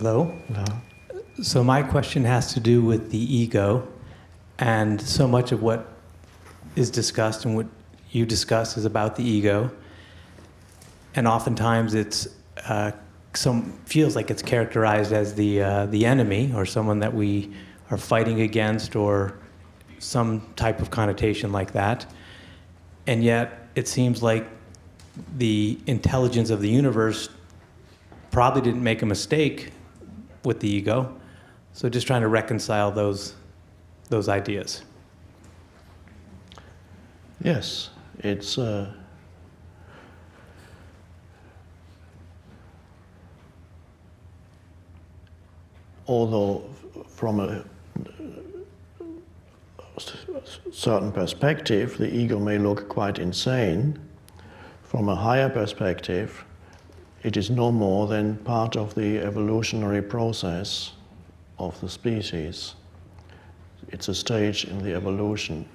Hello. No. So my question has to do with the ego, and so much of what is discussed and what you discuss is about the ego, and oftentimes it's feels like it's characterized as the enemy or someone that we are fighting against or some type of connotation like that, and yet it seems like the intelligence of the universe probably didn't make a mistake with the ego. So just trying to reconcile those ideas. Yes, it's although from a certain perspective the ego may look quite insane, from a higher perspective it is no more than part of the evolutionary process of the species. It's a stage in the evolution,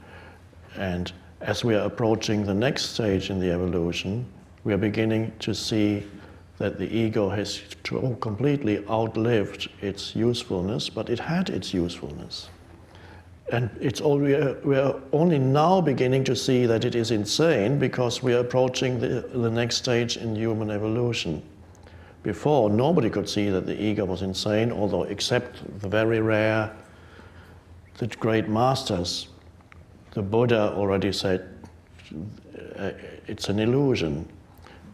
and as we are approaching the next stage in the evolution, we are beginning to see that the ego has completely outlived its usefulness, but it had its usefulness. And we are only now beginning to see that it is insane because we are approaching the next stage in human evolution. Before, nobody could see that the ego was insane, although except the very rare, the great masters. The Buddha already said it's an illusion.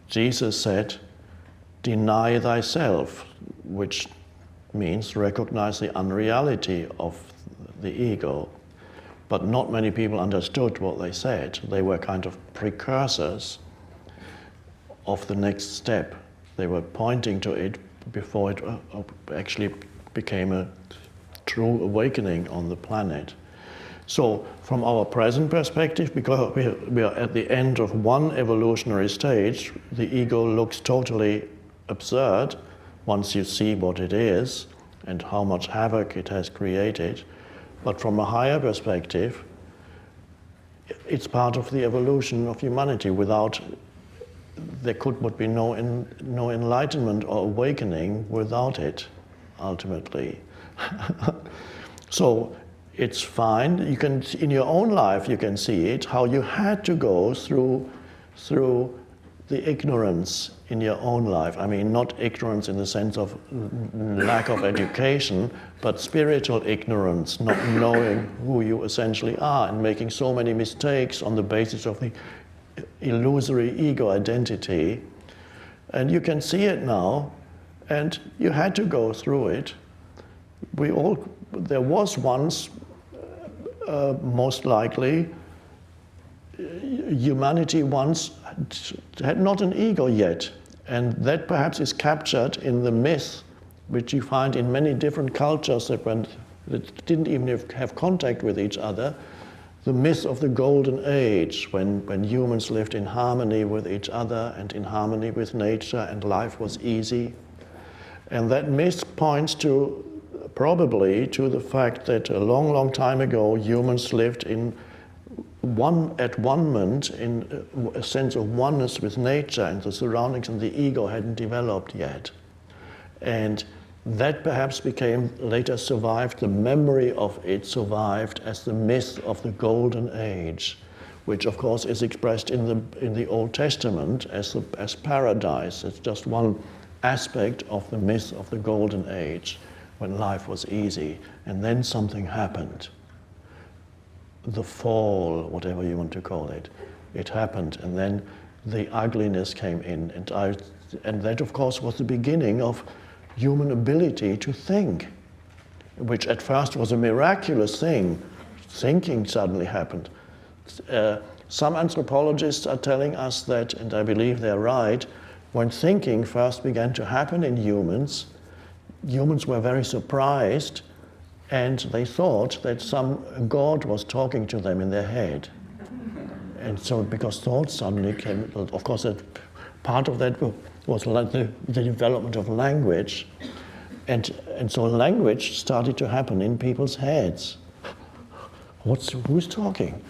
Jesus said, deny thyself, which means recognize the unreality of the ego. But not many people understood what they said. They were kind of precursors of the next step. They were pointing to it before it actually became a true awakening on the planet. So from our present perspective, because we are at the end of one evolutionary stage, the ego looks totally absurd once you see what it is and how much havoc it has created. But from a higher perspective, it's part of the evolution of humanity. Without, there would be no enlightenment or awakening without it, ultimately. So it's fine. You can, in your own life, you can see it, how you had to go through the ignorance in your own life. I mean, not ignorance in the sense of lack of education, but spiritual ignorance, not knowing who you essentially are and making so many mistakes on the basis of the illusory ego identity. And you can see it now, and you had to go through it. There was once, most likely, humanity once had not an ego yet, and that perhaps is captured in the myth which you find in many different cultures that didn't even have contact with each other, the myth of the golden age, when humans lived in harmony with each other and in harmony with nature and life was easy. And that myth points probably to the fact that a long, long time ago humans lived at one-ment, in a sense of oneness with nature and the surroundings, and the ego hadn't developed yet. And that perhaps later survived, the memory of it survived as the myth of the golden age, which of course is expressed in the Old Testament as paradise. It's just one aspect of the myth of the golden age, when life was easy, and then something happened. The fall, whatever you want to call it, it happened, and then the ugliness came in, and that of course was the beginning of human ability to think, which at first was a miraculous thing. Thinking suddenly happened. Some anthropologists are telling us that, and I believe they're right, when thinking first began to happen in humans were very surprised, and they thought that some god was talking to them in their head. And so because thoughts suddenly came, of course that part of that was like the development of language, and so language started to happen in people's heads. Who's talking?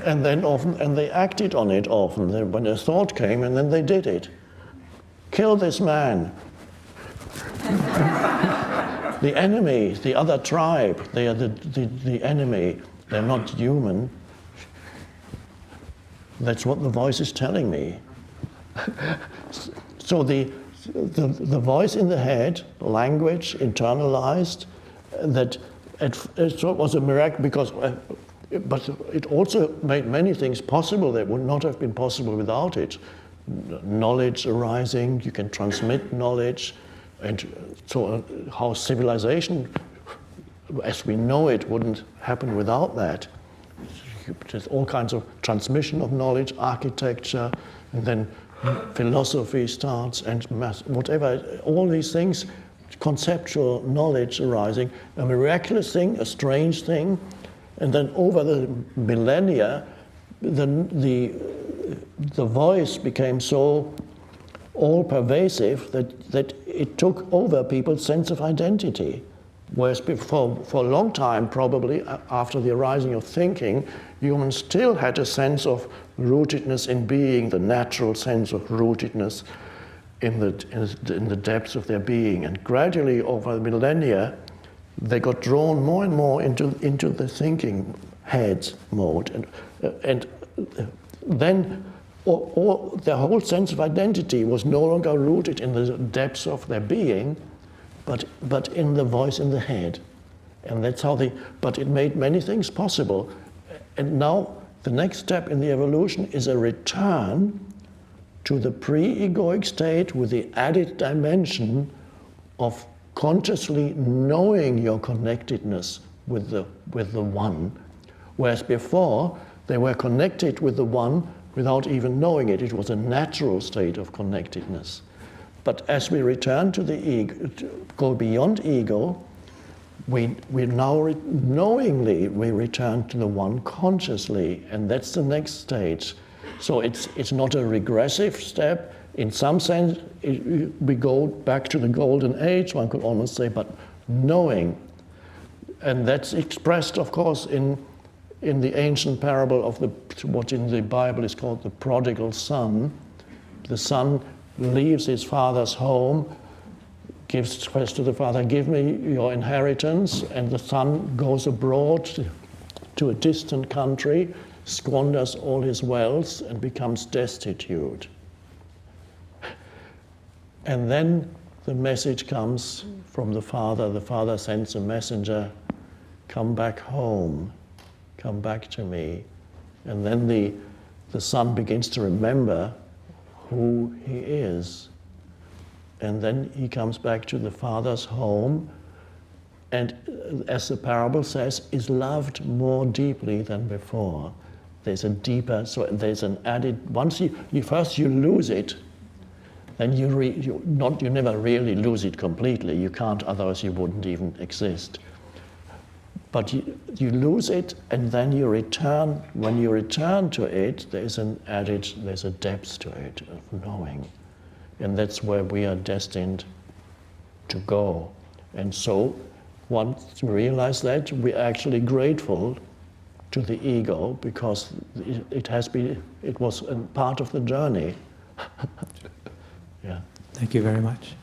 And then they acted on it often. When a thought came, and then they did it. Kill this man. The enemy, the other tribe, they are the enemy. They're not human. That's what the voice is telling me. So the voice in the head, language, internalized, that it was a miracle because, but it also made many things possible that would not have been possible without it. Knowledge arising, you can transmit knowledge, and so how civilization, as we know it, wouldn't happen without that. There's all kinds of transmission of knowledge, architecture, and then philosophy starts, and whatever, all these things, conceptual knowledge arising, a miraculous thing, a strange thing, and then over the millennia, the voice became so all-pervasive that it took over people's sense of identity. Whereas before, for a long time, probably, after the arising of thinking, humans still had a sense of rootedness in being, the natural sense of rootedness in the depths of their being. And gradually, over the millennia, they got drawn more and more into the thinking head mode. And then their whole sense of identity was no longer rooted in the depths of their being, but in the voice in the head. And that's how but it made many things possible. And now the next step in the evolution is a return to the pre-egoic state with the added dimension of consciously knowing your connectedness with the one. Whereas before, they were connected with the one without even knowing it. It was a natural state of connectedness. But as we return to the ego, go beyond ego, we now knowingly we return to the one consciously, and that's the next stage. So it's not a regressive step. In some sense, we go back to the golden age, one could almost say, but knowing. And that's expressed, of course, in the ancient parable of what in the Bible is called the prodigal son. The son leaves his father's home, says to the father, "Give me your inheritance," and the son goes abroad to a distant country, squanders all his wealth, and becomes destitute. And then the message comes from the father sends a messenger, "Come back home, come back to me." And then the son begins to remember who he is. And then he comes back to the father's home, and as the parable says, is loved more deeply than before. There's a deeper, so there's an added, once you lose it, then you never really lose it completely. You can't, otherwise you wouldn't even exist. But you lose it, and then you return. When you return to it, there's a depth to it of knowing. And that's where we are destined to go. And so, once we realize that, we're actually grateful to the ego because it was a part of the journey. Yeah. Thank you very much.